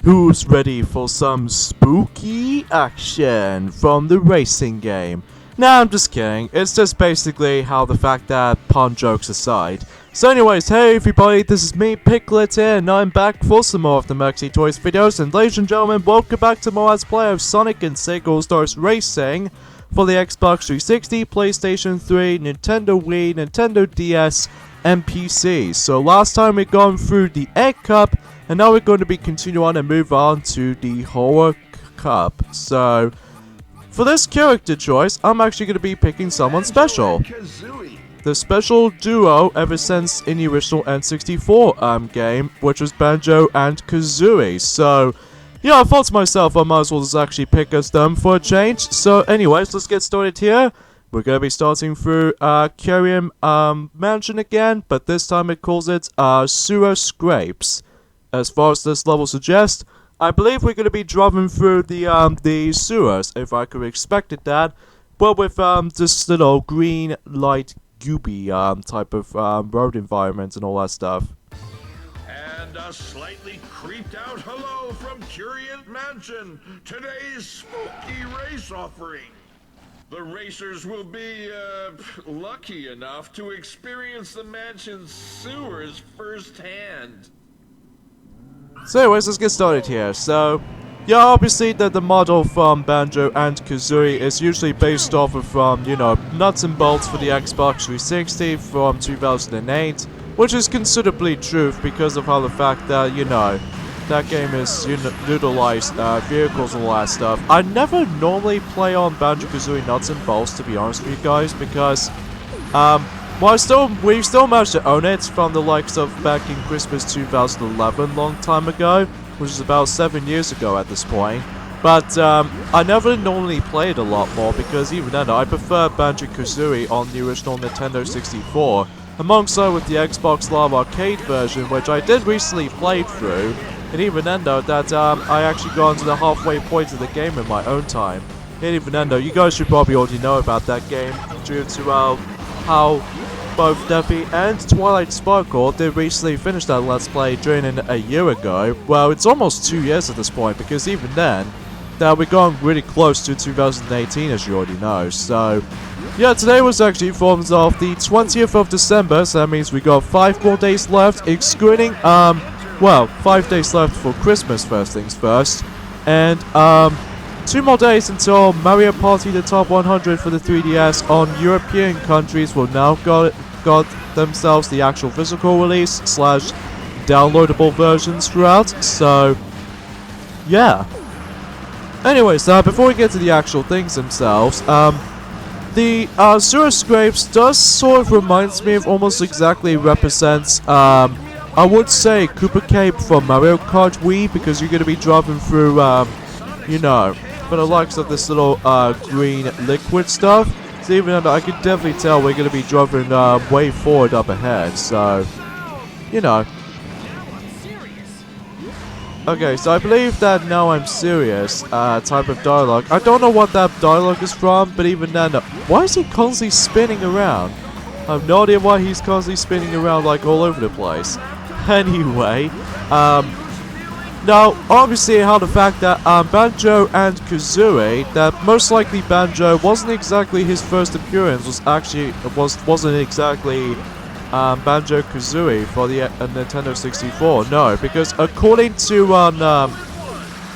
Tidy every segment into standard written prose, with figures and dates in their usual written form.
Who's ready for some spooky action from the racing game? Nah, I'm just kidding. It's just basically how the fact that pun jokes aside. So anyways, hey everybody, this is me, Piglet here, and I'm back for some more of the Mercy Toys videos, and ladies and gentlemen, welcome back to more Let's Play of Sonic and SEGA All-Stars Racing for the Xbox 360, PlayStation 3, Nintendo Wii, Nintendo DS, and PC. So last time we've gone through the Egg Cup, and now we're going to be continuing on and move on to the Horror Cup. So for this character choice, I'm actually going to be picking someone special. The special duo ever since in the original N64 game, which was Banjo and Kazooie. So yeah, I thought to myself I might as well just actually pick us them for a change. So anyways, let's get started here. We're going to be starting through Curien Mansion again, but this time it calls it Sewer Scrapes. As far as this level suggests, I believe we're going to be driving through the sewers, if I could have expected that, but with this little green light gooby type of road environment and all that stuff. And a slightly creeped out hello from Curien Mansion, today's spooky race offering. The racers will be lucky enough to experience the mansion's sewers firsthand. So anyways, let's get started here. So yeah, obviously the model from Banjo and Kazooie is usually based off of you know, nuts and bolts for the Xbox 360 from 2008, which is considerably true because of how the fact that, you know, that game is utilized vehicles and all that stuff. I never normally play on Banjo-Kazooie nuts and bolts, to be honest with you guys, because well, we still managed to own it from the likes of back in Christmas 2011, long time ago, which is about 7 years ago at this point. But I never normally play it a lot more because even then I prefer Banjo-Kazooie on the original Nintendo 64, alongside with the Xbox Live Arcade version, which I did recently play through, and even then though that I actually got to the halfway point of the game in my own time. And even then though, you guys should probably already know about that game due to how both Debbie and Twilight Sparkle did recently finish that Let's Play during a year ago. Well, it's almost 2 years at this point, because even then, we're going really close to 2018, as you already know. So yeah, today was actually forms of the 20th of December, so that means we got 5 more days left, excluding, well, 5 days left for Christmas, first things first, and 2 more days until Mario Party the Top 100 for the 3DS on European countries will now got themselves the actual physical release / downloadable versions throughout. So yeah. Anyways, before we get to the actual things themselves, the Sewer Scrapes does sort of reminds me of almost exactly represents I would say Koopa Cape from Mario Kart Wii, because you're going to be driving through you know, for the likes of this little green liquid stuff. So even though I can definitely tell we're going to be driving way forward up ahead, so you know. Okay, so I believe that now I'm serious type of dialogue. I don't know what that dialogue is from, but even then, why is he constantly spinning around? I have no idea why he's constantly spinning around like all over the place. Anyway, now, obviously, how the fact that Banjo and Kazooie, that most likely Banjo wasn't exactly his first appearance, wasn't exactly Banjo Kazooie for the Nintendo 64. No, because according to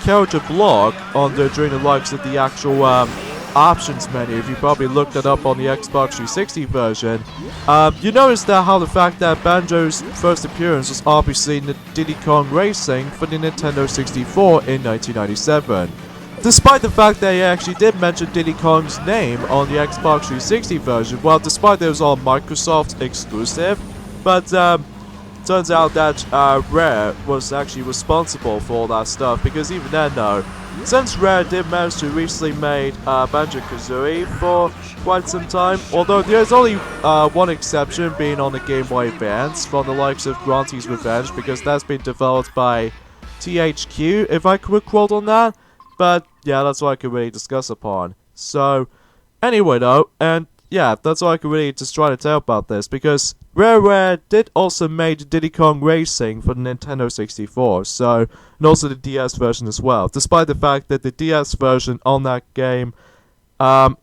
character blog during the likes of the actual options menu, if you probably looked it up on the Xbox 360 version, you notice that how the fact that Banjo's first appearance was obviously in Diddy Kong Racing for the Nintendo 64 in 1997. Despite the fact that he actually did mention Diddy Kong's name on the Xbox 360 version, well, despite that it was all Microsoft exclusive, but turns out that Rare was actually responsible for all that stuff, because even then though, since Rare did manage to recently made Banjo-Kazooie for quite some time, although there's only one exception being on the Game Boy Advance from the likes of Grante's Revenge, because that's been developed by THQ, if I could quote on that, but yeah, that's what I could really discuss upon. So anyway though, and yeah, that's all I can really just try to tell about this, because Rare did also make Diddy Kong Racing for the Nintendo 64, so, and also the DS version as well, despite the fact that the DS version on that game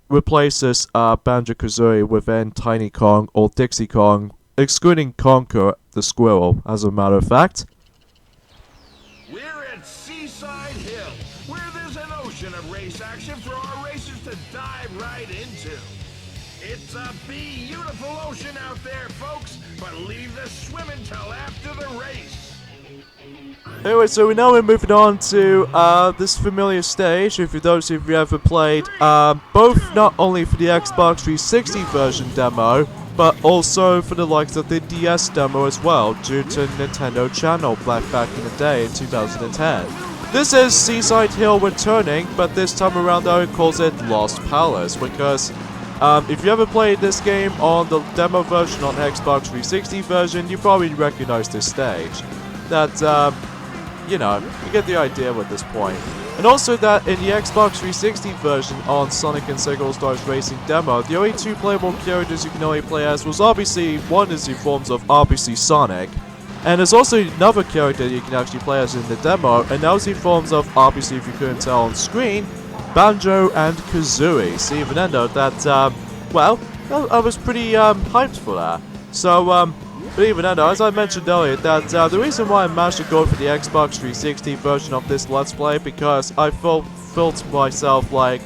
replaces Banjo-Kazooie within Tiny Kong or Dixie Kong, excluding Conker the Squirrel, as a matter of fact. We're at Seaside Hill, where there's an ocean of race action for our racers to dive right into. It's a beautiful ocean out there, folks, but leave the swimming till after the race. Anyway, so now we're moving on to this familiar stage. If for those of you who ever played both not only for the Xbox 360 version demo, but also for the likes of the DS demo as well, due to Nintendo Channel back in the day in 2010. This is Seaside Hill returning, but this time around though it calls it Lost Palace, because if you ever played this game on the demo version on Xbox 360 version, you probably recognize this stage. That, you know, you get the idea at this point. And also that in the Xbox 360 version on Sonic and Sega All-Stars Racing demo, the only two playable characters you can only play as was obviously, one is the forms of obviously Sonic, and there's also another character you can actually play as in the demo, and that was the forms of, obviously if you couldn't tell on screen, Banjo and Kazooie. So even then though, that, well, I was pretty hyped for that. So, but even then though, as I mentioned earlier, that the reason why I managed to go for the Xbox 360 version of this Let's Play, because I felt to myself like,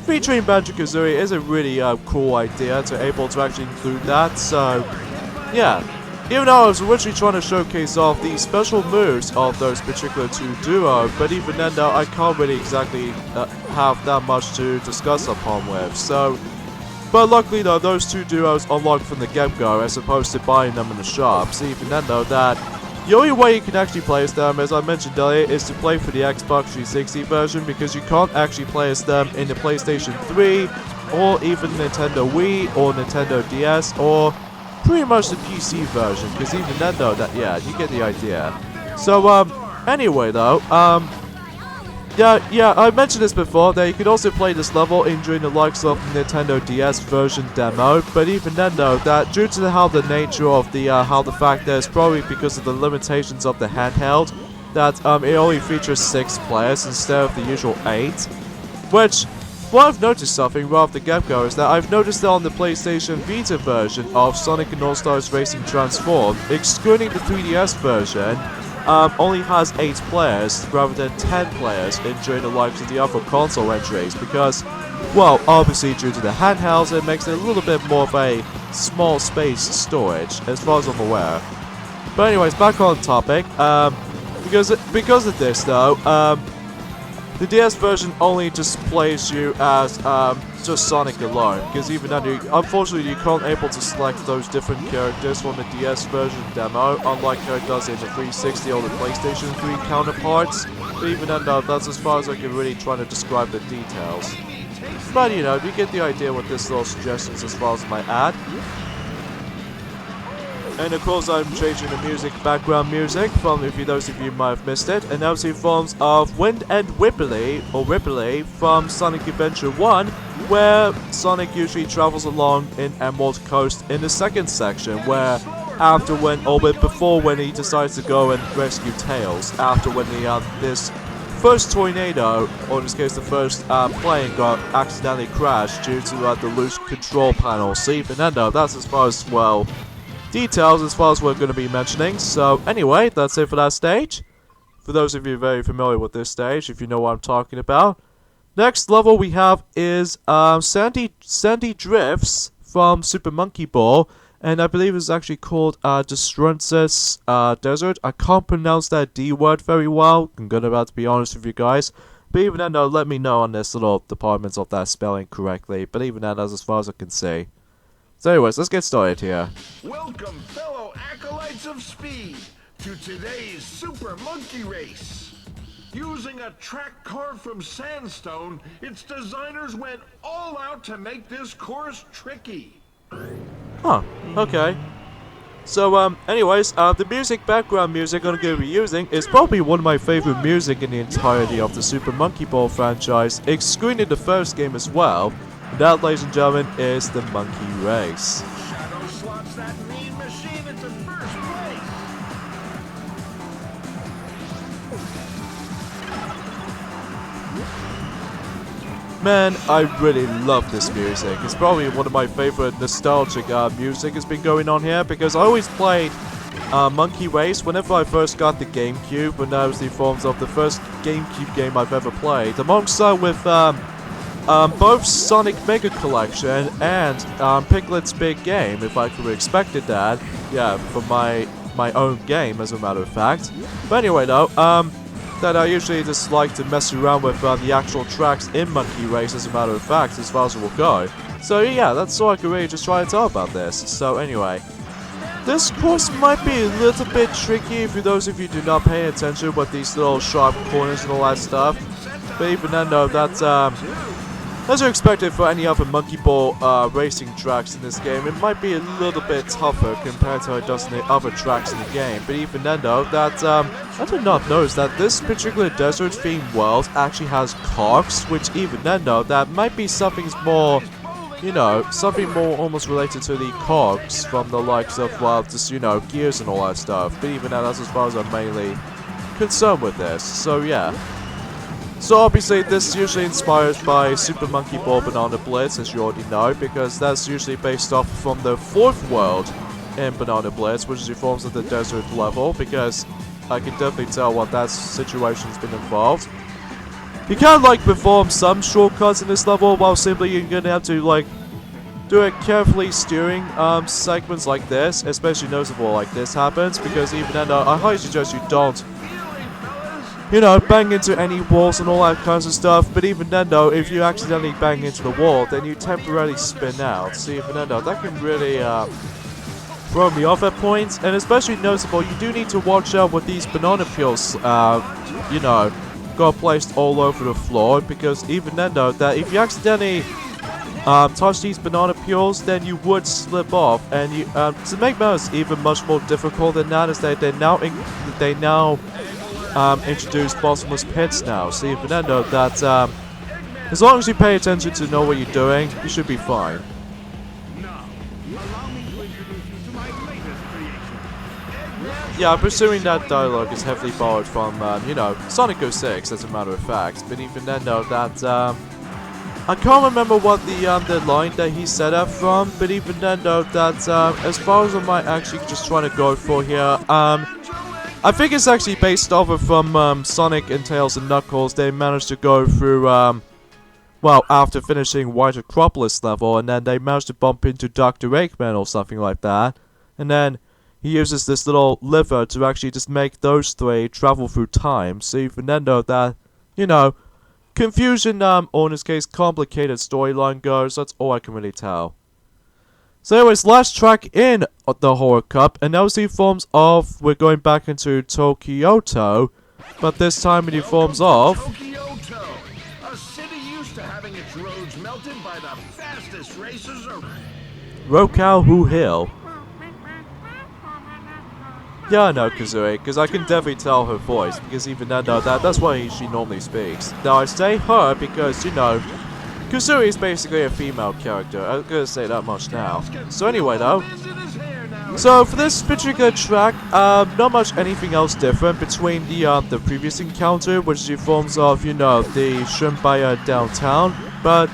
featuring Banjo-Kazooie is a really cool idea to able to actually include that, so, yeah. Even though I was originally trying to showcase off the special moves of those particular two duos, but even then though, I can't really exactly have that much to discuss upon with, so... But luckily though, those two duos unlocked from the get-go as opposed to buying them in the shops. Even then though, that the only way you can actually play as them, as I mentioned earlier, is to play for the Xbox 360 version, because you can't actually play as them in the PlayStation 3, or even Nintendo Wii, or Nintendo DS, or pretty much the PC version, because even then though, that, yeah, you get the idea. So, anyway though, yeah, I mentioned this before, that you could also play this level during the likes of the Nintendo DS version demo, but even then though, that due to how the nature of the, how the fact that it's probably because of the limitations of the handheld, that it only features 6 players instead of the usual 8, which, what I've noticed something right off the get-go is that I've noticed that on the PlayStation Vita version of Sonic and All-Stars Racing Transformed, excluding the 3DS version, only has 8 players rather than 10 players during the likes of the other console entries, because, well, obviously due to the handhelds, it makes it a little bit more of a small space storage, as far as I'm aware. But anyways, back on topic, because of this though, the DS version only just plays you as just Sonic alone, because even then, unfortunately you can't able to select those different characters from the DS version demo, unlike how it does in the 360 or the PlayStation 3 counterparts. But even then, that's as far as I can really try to describe the details. But you know, you get the idea with this little suggestions as far as my ad. And of course I'm changing the music, background music, from, if those of you might have missed it, and now see forms of Wind and Whippily from Sonic Adventure 1, where Sonic usually travels along in Emerald Coast in the second section, where before when he decides to go and rescue Tails, after when this first tornado, or in this case the first plane got accidentally crashed due to the loose control panel. So even then though, that's as far as, well, details as far as we're going to be mentioning. So anyway, that's it for that stage. For those of you very familiar with this stage, if you know what I'm talking about. Next level we have is Sandy Drifts from Super Monkey Ball, and I believe it's actually called Detritus Desert. I can't pronounce that D word very well, I'm gonna about to be honest with you guys. But even then, let me know on this little departments of that spelling correctly. But even then, that's as far as I can say. So anyways, let's get started here. Welcome, fellow acolytes of speed, to today's Super Monkey Race. Using a track carved from sandstone, its designers went all out to make this course tricky. Huh, okay. So, anyways, the background music I'm going to be using is probably one of my favorite music in the entirety of the Super Monkey Ball franchise, excluding the first game as well. That, ladies and gentlemen, is the monkey race. Shadow slots that mean machine into first place. Man, I really love this music. It's probably one of my favorite nostalgic music has been going on here, because I always played Monkey Race whenever I first got the GameCube, when that was the forms of the first GameCube game I've ever played, alongside with both Sonic Mega Collection and Piglet's Big Game, if I could have expected that. Yeah, for my own game, as a matter of fact. But anyway, though, that I usually just like to mess around with the actual tracks in Monkey Race, as a matter of fact, as far as it will go. So yeah, that's all I could really just try to tell about this. So anyway, this course might be a little bit tricky for those of you who do not pay attention with these little sharp corners and all that stuff. But even then, though, that's as are expected for any other monkey ball racing tracks in this game, it might be a little bit tougher compared to how it does in the other tracks in the game. But even then, though, that I did not notice that this particular desert-themed world actually has cogs, which even then, though, that might be something more, you know, something more almost related to the cogs from the likes of, well, just, you know, gears and all that stuff. But even then, that's as far as I'm mainly concerned with this. So yeah. So obviously this is usually inspired by Super Monkey Ball Banana Blitz, as you already know, because that's usually based off from the 4th world in Banana Blitz, which is the forms of the desert level, because I can definitely tell what that situation's been involved. You can like perform some shortcuts in this level, while simply you're gonna have to like do it carefully steering segments like this, especially noticeable like this happens, because even then I highly suggest you don't, you know, bang into any walls and all that kinds of stuff. But even then, though, if you accidentally bang into the wall, then you temporarily spin out. So even then, though, that can really throw me off at points. And especially noticeable, you do need to watch out with these banana peels, you know, got placed all over the floor. Because even then, though, that if you accidentally touch these banana peels, then you would slip off. And you to make matters even much more difficult than that, is that they now introduce bottomless pits now. So even then, though, that as long as you pay attention to know what you're doing, you should be fine. Yeah, I'm presuming that dialogue is heavily borrowed from, you know, Sonic 06, as a matter of fact. But even then, though, that I can't remember what the line that he said that from. But even then, though, that as far as I might actually just trying to go for here, I think it's actually based off of from Sonic and Tails and Knuckles. They managed to go through, well, after finishing White Acropolis level, and then they managed to bump into Dr. Eggman or something like that. And then he uses this little lever to actually just make those three travel through time. So even then, though, that, you know, confusion, or in this case, complicated storyline goes, that's all I can really tell. So anyways, last track in the Horror Cup, and now see forms of, we're going back into Tokyoto, but this time in the forms of Tokyoto, a city used to having its roads melted by the fastest racers around. Rokkaku Hill. Yeah, I know, Kazooie, because I can definitely tell her voice, because even then, that's why she normally speaks. Now, I say her because, you know, Kazooie is basically a female character. I'm gonna say that much now. So anyway, though, so for this particular track, not much anything else different between the previous encounter, which is the forms of, you know, the Shrimpaya downtown, but,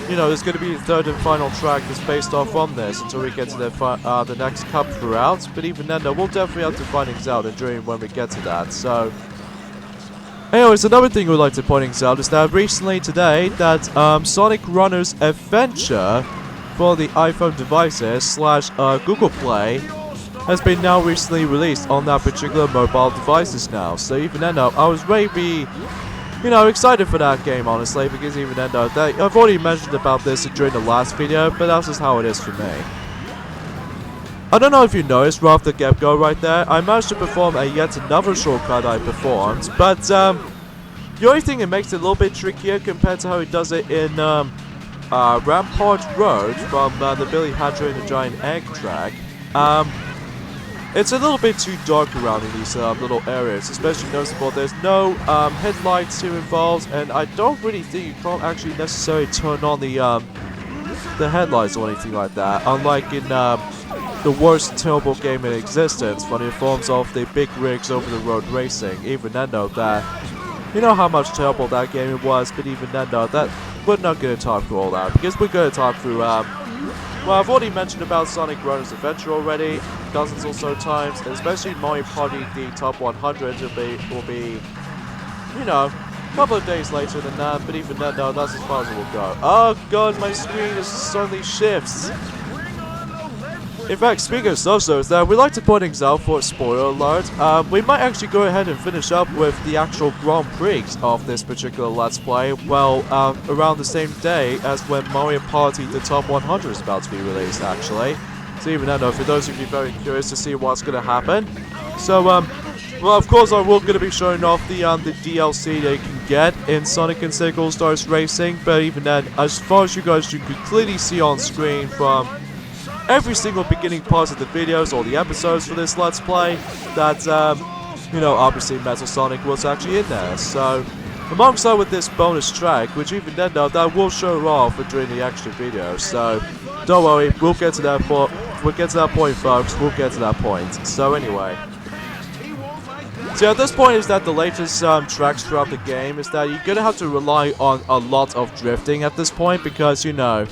you know, there's gonna be a third and final track that's based off from this until we get to the next cup throughout. But even then, though, we'll definitely have to find things out during when we get to that. So anyways, another thing we'd like to point out is that recently today that Sonic Runner's Adventure for the iPhone devices / Google Play has been now recently released on that particular mobile devices now. So even then, I was really, you know, excited for that game, honestly, because even then, I've already mentioned about this during the last video, but that's just how it is for me. I don't know if you noticed right off the get-go right there, I managed to perform yet another shortcut I performed, but the only thing that makes it a little bit trickier compared to how he does it in Rampart Road from the Billy Hatcher and the Giant Egg track, it's a little bit too dark around in these little areas, especially noticeable. There's no headlights here involved, and I don't really think you can't actually necessarily turn on the headlights or anything like that. Unlike in the worst terrible game in existence, for the forms of the big rigs over the road racing. Even then, though, that you know how much terrible that game was, but even then, though, that we're not going to talk through all that because we're going to talk through. Well, I've already mentioned about Sonic Runner's Adventure already, dozens or so times, and especially Mario Party the Top 100 will be, you know, a couple of days later than that, but even then, no, that's as far as it will go. Oh god, my screen is suddenly shifts. In fact, speaking of so-sos, we'd like to point things out for a spoiler alert. We might actually go ahead and finish up with the actual Grand Prix of this particular Let's Play, well, around the same day as when Mario Party the Top 100 is about to be released, actually. So even then, for those of you very curious to see what's going to happen. So, well, of course, I will going to be showing off the DLC that you can get in Sonic and Sega All-Stars Racing, but even then, as far as you guys can clearly see on screen from every single beginning parts of the videos or the episodes for this Let's Play, that, you know, obviously Metal Sonic was actually in there. So, alongside with this bonus track, which even then, though, that will show off during the extra video. So, don't worry, we'll get to that point. We'll get to that point, folks. We'll get to that point. So, anyway. So, at this point is that the latest tracks throughout the game is that you're gonna have to rely on a lot of drifting at this point because, you know,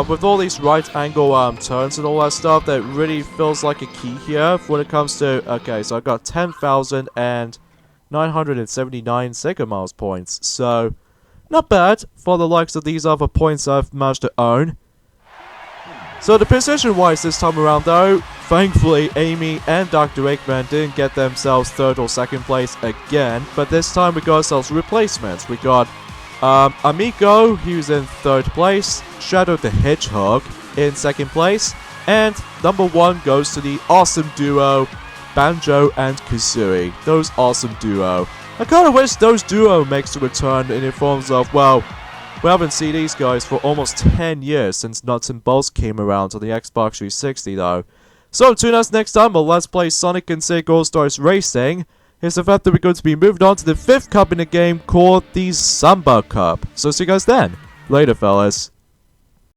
with all these right angle turns and all that stuff, that really feels like a key here when it comes to, okay, so I got 10,979 Sega Miles points, so not bad for the likes of these other points I've managed to own. So the position wise this time around though, thankfully Amy and Dr. Eggman didn't get themselves 3rd or 2nd place again, but this time we got ourselves replacements. We got Amico, he was in 3rd place, Shadow the Hedgehog in 2nd place, and number 1 goes to the awesome duo Banjo and Kazooie. Those awesome duo. I kinda wish those duo makes a return in the forms of, well, we haven't seen these guys for almost 10 years since Nuts and Bolts came around on the Xbox 360 though. So tune us next time on Let's Play Sonic and Sega All-Stars Racing. Here's the fact that we're going to be moving on to the 5th cup in the game called the Samba Cup. So see you guys then. Later, fellas.